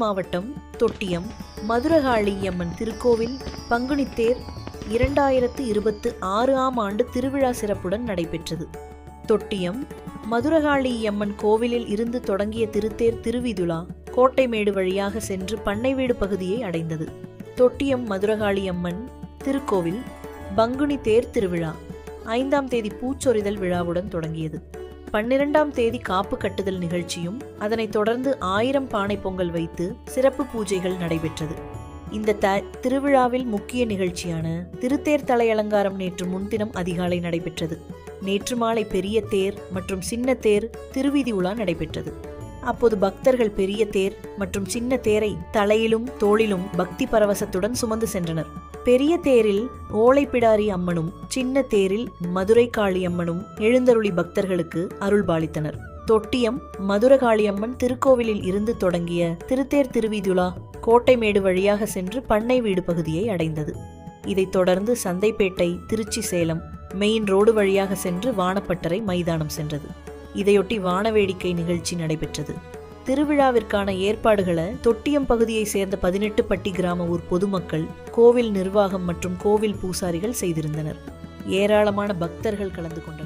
மாவட்டம் தொட்டியம் மதுரகாளியம்மன் திருக்கோவில் பங்குனித்தேர் 2026ஆம் ஆண்டு திருவிழா சிறப்புடன் நடைபெற்றது. தொட்டியம் மதுரகாளியம்மன் கோவிலில் இருந்து தொடங்கிய திருத்தேர் திருவிதுலா கோட்டைமேடு வழியாக சென்று பண்ணைவீடு பகுதியை அடைந்தது. தொட்டியம் மதுரகாளியம்மன் திருக்கோவில் பங்குனி தேர் திருவிழா 5ஆம் தேதி பூச்சொரிதல் விழாவுடன் தொடங்கியது. 12ஆம் தேதி காப்பு கட்டுதல் நிகழ்ச்சியும் அதனைத் தொடர்ந்து 1000 பானை பொங்கல் வைத்து சிறப்பு பூஜைகள் நடைபெற்றது. இந்த திருவிழாவில் முக்கிய நிகழ்ச்சியான திருத்தேர் தலையலங்காரம் நேற்று முன்தினம் அதிகாலை நடைபெற்றது. நேற்று மாலை பெரிய தேர் மற்றும் சின்ன தேர் திருவீதி உலா நடைபெற்றது. அப்போது பக்தர்கள் பெரிய தேர் மற்றும் சின்ன தேரை தலையிலும் தோளிலும் பக்தி பரவசத்துடன் சுமந்து சென்றனர். பெரிய தேரில் ஓலைப்பிடாரி அம்மனும் சின்ன தேரில் மதுரை காளியம்மனும் எழுந்தருளி பக்தர்களுக்கு அருள்பாலித்தனர். தொட்டியம் மதுரகாளியம்மன் திருக்கோவிலில் இருந்து தொடங்கிய திருத்தேர் திருவிதுலா கோட்டைமேடு வழியாக சென்று பண்ணை வீடு பகுதியை அடைந்தது. இதைத் தொடர்ந்து சந்தைப்பேட்டை திருச்சி சேலம் மெயின் ரோடு வழியாக சென்று வானப்பட்டறை மைதானம் சென்றது. இதையொட்டி வானவேடிக்கை நிகழ்ச்சி நடைபெற்றது. திருவிழாவிற்கான ஏற்பாடுகளை தொட்டியம் பகுதியை சேர்ந்த 18 பட்டி கிராம ஊர் பொதுமக்கள், கோவில் நிர்வாகம் மற்றும் கோவில் பூசாரிகள் செய்திருந்தனர். ஏராளமான பக்தர்கள் கலந்து கொண்டனர்.